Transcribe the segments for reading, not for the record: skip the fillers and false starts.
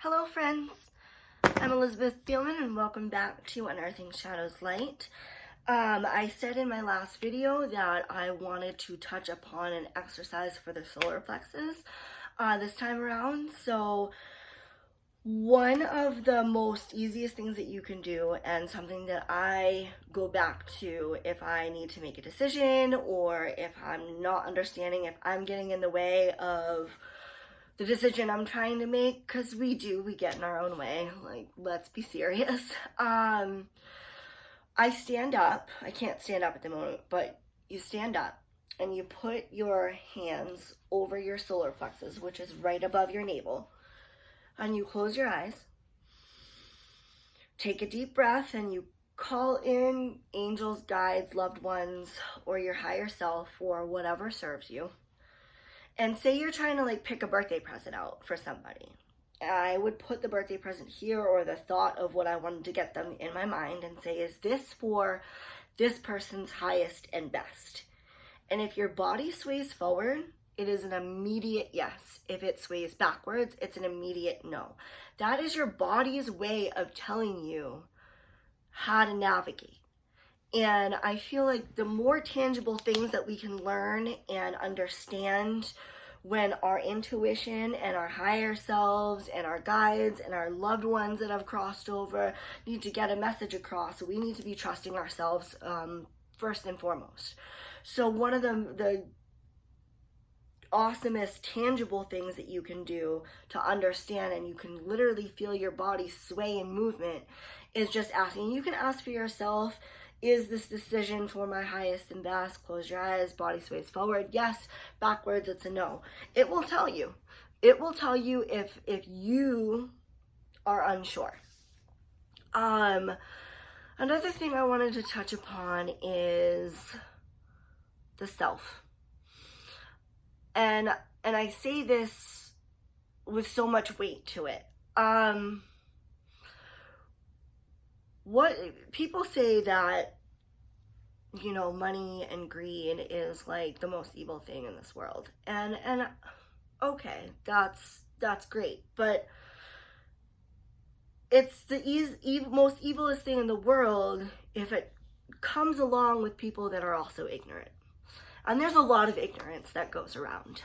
Hello friends, I'm Elizabeth Thielman and welcome back to Unearthing Shadows Light. I said in my last video that I wanted to touch upon an exercise for the solar plexus this time around. So one of the most easiest things that you can do, and something that I go back to if I need to make a decision or if I'm not understanding, if I'm getting in the way of the decision I'm trying to make, because we get in our own way, like, let's be serious. I stand up. I can't stand up at the moment, but you stand up and you put your hands over your solar plexus, which is right above your navel, and you close your eyes, take a deep breath, and you call in angels, guides, loved ones, or your higher self, or whatever serves you. And say you're trying to pick a birthday present out for somebody. I would put the birthday present here, or the thought of what I wanted to get them, in my mind, and say, is this for this person's highest and best? And if your body sways forward, it is an immediate yes. If it sways backwards, it's an immediate no. That is your body's way of telling you how to navigate. And I feel like the more tangible things that we can learn and understand when our intuition and our higher selves and our guides and our loved ones that have crossed over need to get a message across, we need to be trusting ourselves first and foremost. So one of the awesomest tangible things that you can do to understand, and you can literally feel your body sway in movement, is just asking. You can ask for yourself, is this decision for my highest and best? Close your eyes, body sways forward, yes. Backwards, it's a no. It will tell you. It will tell you if you are unsure. Another thing I wanted to touch upon is the self. And I say this with so much weight to it. What people say that, money and greed is like the most evil thing in this world. And okay, that's great. But it's the most evilest thing in the world if it comes along with people that are also ignorant. And there's a lot of ignorance that goes around.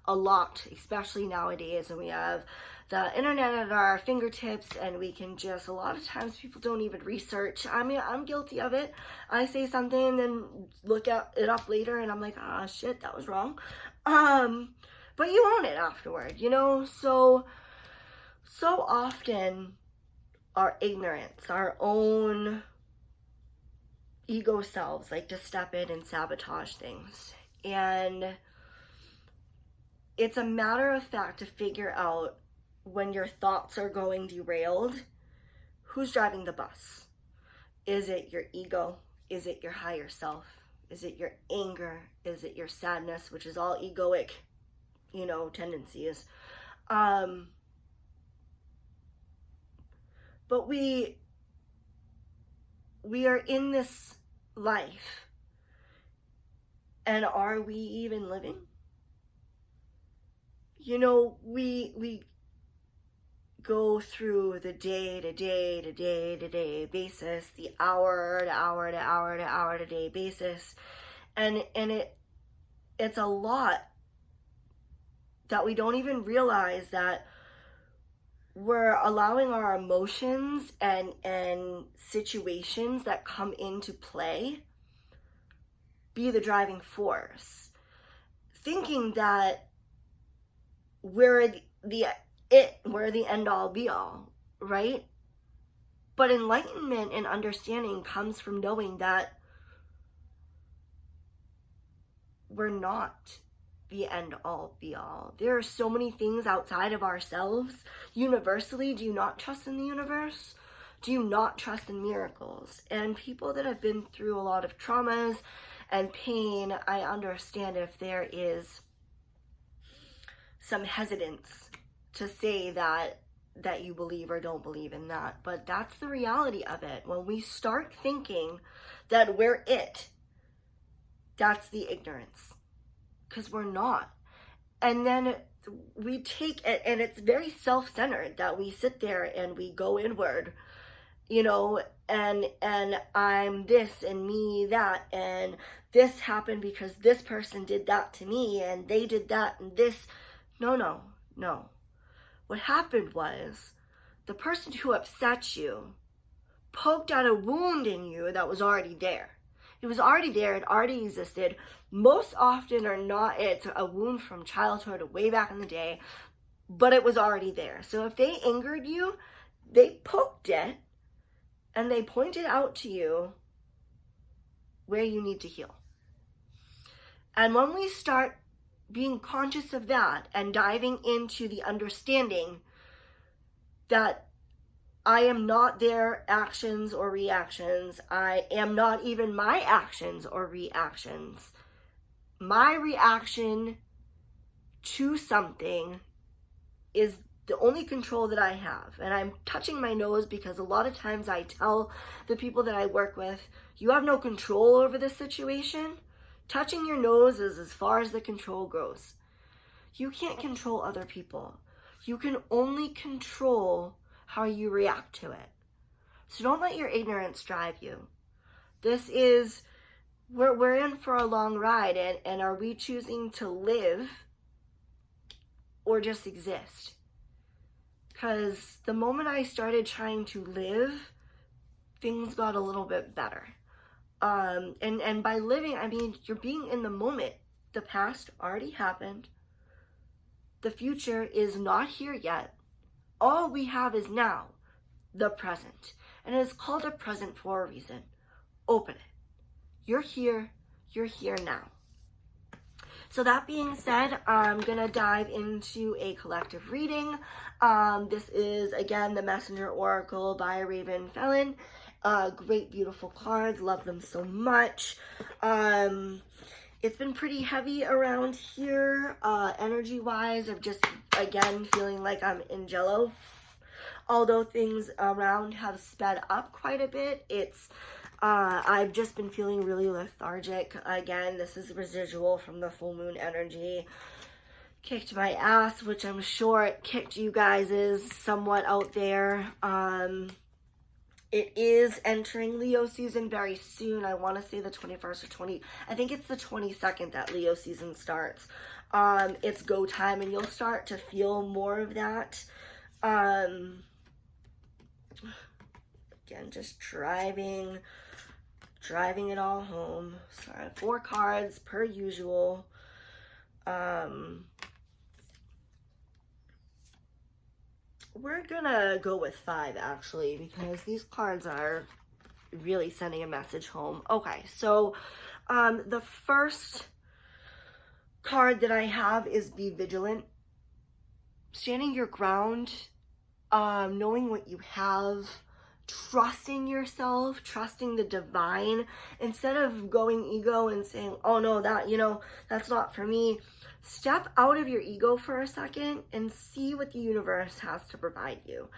A lot, especially nowadays, and we have the internet at our fingertips, and we can just, a lot of times people don't even research. I mean, I'm guilty of it. I say something and then look it up later, and I'm like, shit, that was wrong. But you own it afterward, so often our ignorance, our own ego selves like to step in and sabotage things. And it's a matter of fact to figure out, when your thoughts are going derailed, who's driving the bus? Is it your ego? Is it your higher self? Is it your anger? Is it your sadness, which is all egoic, tendencies? But we are in this life, and are we even living? We go through the day-to-day basis, the hour-to-hour-to-hour-to-hour-to-day basis, and it's a lot that we don't even realize that we're allowing our emotions and situations that come into play be the driving force, thinking that we're the end all be all, right? But enlightenment and understanding comes from knowing that we're not the end all be all. There are so many things outside of ourselves. Universally, do you not trust in the universe? Do you not trust in miracles? And people that have been through a lot of traumas and pain, I understand if there is some hesitance to say that you believe or don't believe in that. But that's the reality of it. When we start thinking that we're it, that's the ignorance. Because we're not. And then we take it, and it's very self-centered that we sit there and we go inward, you know, and I'm this and me that, and this happened because this person did that to me and they did that and this. No. What happened was the person who upset you poked out a wound in you that was already there. It was already there, it already existed. Most often or not, it's a wound from childhood or way back in the day, but it was already there. So if they angered you, they poked it and they pointed out to you where you need to heal. And when we start being conscious of that and diving into the understanding that I am not their actions or reactions, I am not even my actions or reactions. My reaction to something is the only control that I have. And I'm touching my nose because a lot of times I tell the people that I work with, you have no control over this situation. Touching your nose is as far as the control goes. You can't control other people. You can only control how you react to it. So don't let your ignorance drive you. This is, we're in for a long ride, and are we choosing to live or just exist? Because the moment I started trying to live, things got a little bit better. And by living, I mean, you're being in the moment. The past already happened. The future is not here yet. All we have is now, the present. And it's called a present for a reason. Open it. You're here now. So that being said, I'm going to dive into a collective reading. This is, again, the Messenger Oracle by Raven Felon. Great, beautiful cards. Love them so much. It's been pretty heavy around here, energy-wise. I'm just, again, feeling like I'm in jello. Although things around have sped up quite a bit, I've just been feeling really lethargic. Again, this is residual from the full moon energy. Kicked my ass, which I'm sure it kicked you guys' somewhat out there. It is entering Leo season very soon. I want to say the 21st or I think it's the 22nd that Leo season starts. It's go time, and you'll start to feel more of that. Again, just driving it all home. Sorry, 4 cards per usual. We're gonna go with 5 actually, because these cards are really sending a message home. Okay, so the first card that I have is Be Vigilant. Standing your ground, knowing what you have, trusting yourself, trusting the divine, instead of going ego and saying, oh no, that's not for me. Step out of your ego for a second and see what the universe has to provide you.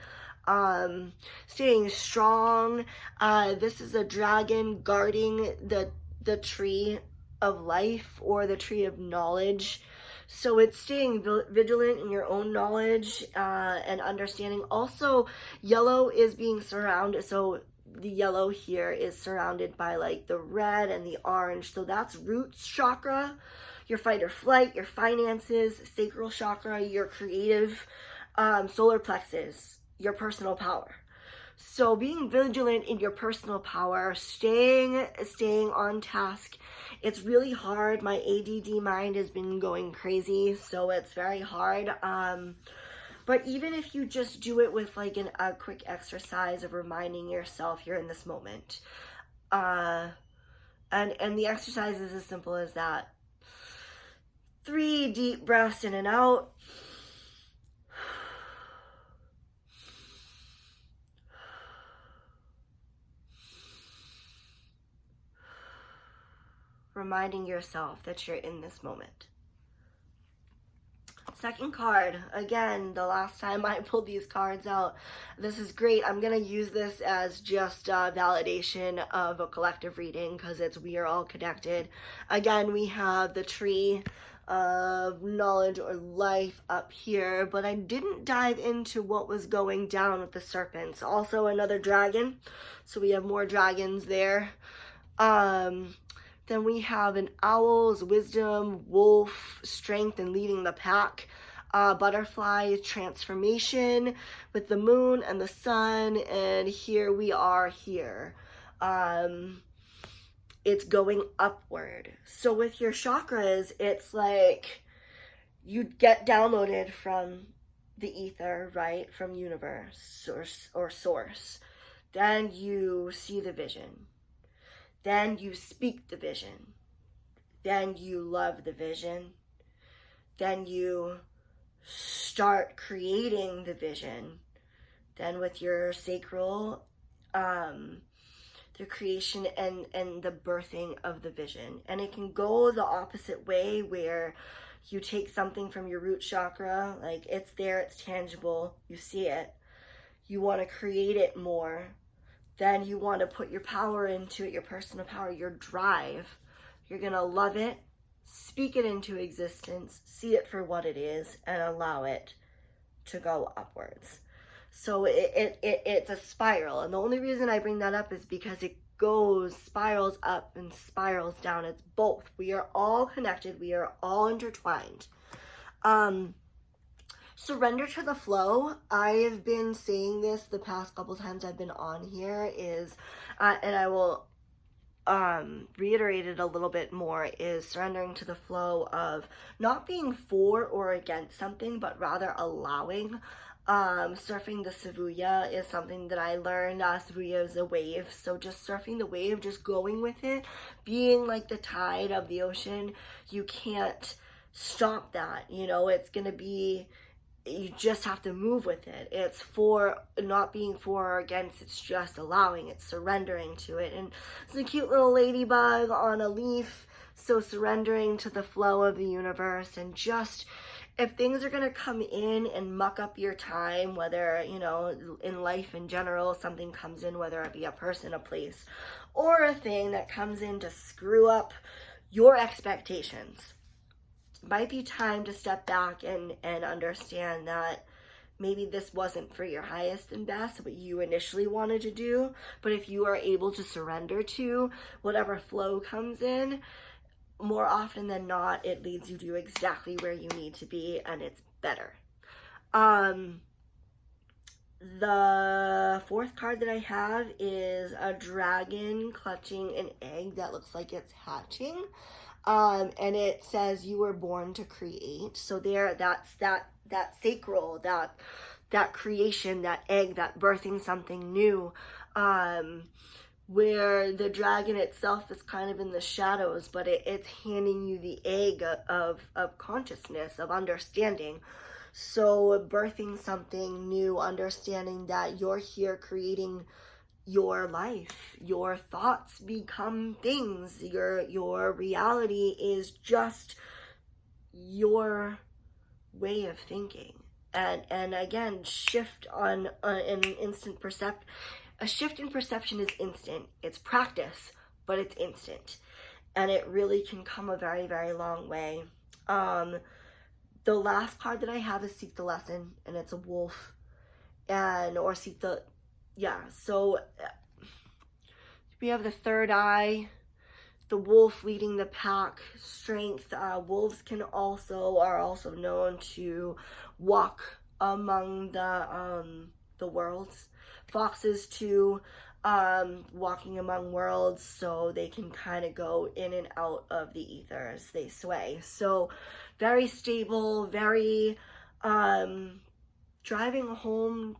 Staying strong. This is a dragon guarding the tree of life, or the tree of knowledge. So it's staying vigilant in your own knowledge and understanding. Also, yellow is being surrounded. So the yellow here is surrounded by like the red and the orange. So that's root chakra, your fight or flight, your finances, sacral chakra, your creative, solar plexus, your personal power. So being vigilant in your personal power, staying on task. It's really hard. My ADD mind has been going crazy, so it's very hard. But even if you just do it with like a quick exercise of reminding yourself you're in this moment. And the exercise is as simple as that. 3 deep breaths in and out. Reminding yourself that you're in this moment. Second card, again, the last time I pulled these cards out. This is great. I'm going to use this as just validation of a collective reading, because we are all connected. Again, we have the tree of knowledge or life up here, but I didn't dive into what was going down with the serpents. Also another dragon, so we have more dragons there. Then we have an owl's wisdom, wolf, strength, and leading the pack. Butterfly, transformation with the moon and the sun, and here we are here. It's going upward. So with your chakras, it's like you get downloaded from the ether, right? From universe or source. Then you see the vision. Then you speak the vision. Then you love the vision. Then you start creating the vision. Then with your sacral, the creation and the birthing of the vision. And it can go the opposite way, where you take something from your root chakra, like it's there, it's tangible, you see it, you want to create it more. Then you want to put your power into it, your personal power, your drive. You're going to love it, speak it into existence, see it for what it is, and allow it to go upwards. So it's a spiral. And the only reason I bring that up is because it spirals up and spirals down. It's both. We are all connected. We are all intertwined. Surrender to the flow. I've been saying this the past couple times I've been on here is, and I will reiterate it a little bit more, is surrendering to the flow of not being for or against something, but rather allowing. Surfing the Savuya is something that I learned. Savuya is a wave, so just surfing the wave, just going with it, being like the tide of the ocean. You can't stop that, it's gonna be, you just have to move with it. It's for, not being for or against, it's just allowing, it's surrendering to it. And it's a cute little ladybug on a leaf, so surrendering to the flow of the universe. And just, if things are going to come in and muck up your time, whether, in life in general, something comes in, whether it be a person, a place, or a thing that comes in to screw up your expectations, might be time to step back and understand that maybe this wasn't for your highest and best, what you initially wanted to do. But if you are able to surrender to whatever flow comes in, more often than not, it leads you to exactly where you need to be, and it's better. The fourth card that I have is a dragon clutching an egg that looks like it's hatching. And it says you were born to create. So there, that's that sacral, that creation, that egg, that birthing something new. Where the dragon itself is kind of in the shadows, but it's handing you the egg of consciousness, of understanding. So birthing something new, understanding that you're here creating your life, your thoughts become things, your reality is just your way of thinking. And again, shift on an instant perception. A shift in perception is instant. It's practice, but it's instant. And it really can come a very, very long way. The last card that I have is Seek the Lesson, and it's a wolf. Or Seek the, so we have the third eye, the wolf leading the pack, strength. Wolves are also known to walk among the worlds. Foxes too, walking among worlds, so they can kind of go in and out of the ether as they sway. So very stable, very driving home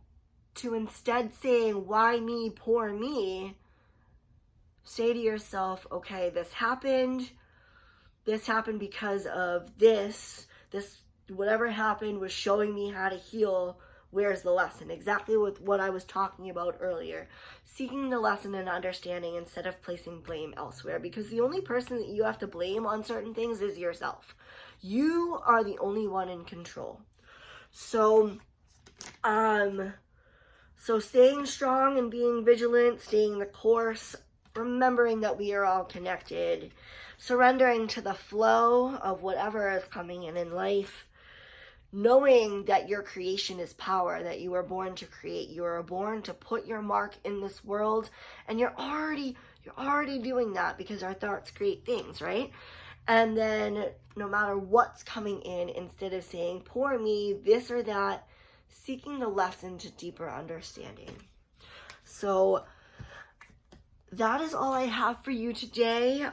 to, instead saying, why me, poor me, say to yourself, okay, this happened because of this, whatever happened was showing me how to heal. Where's the lesson? Exactly with what I was talking about earlier. Seeking the lesson and understanding instead of placing blame elsewhere, because the only person that you have to blame on certain things is yourself. You are the only one in control. So staying strong and being vigilant, staying the course, remembering that we are all connected, surrendering to the flow of whatever is coming in life, knowing that your creation is power, that you were born to create, you were born to put your mark in this world, and you're already doing that because our thoughts create things, right? And then no matter what's coming in, instead of saying, poor me, this or that, seeking the lesson to deeper understanding. So that is all I have for you today.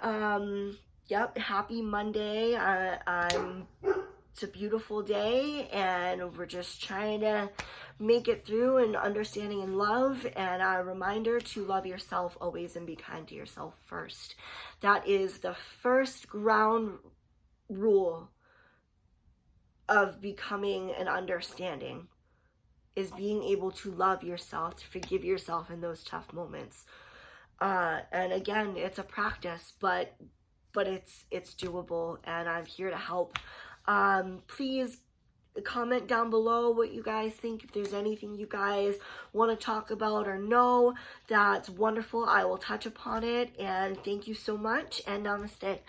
Yep, happy Monday. It's a beautiful day, and we're just trying to make it through and understanding and love. And a reminder to love yourself always and be kind to yourself first. That is the first ground rule of becoming an understanding, is being able to love yourself, to forgive yourself in those tough moments. And again, it's a practice, but it's doable, and I'm here to help. Please comment down below what you guys think. If there's anything you guys want to talk about or know, that's wonderful. I will touch upon it. And thank you so much, and namaste.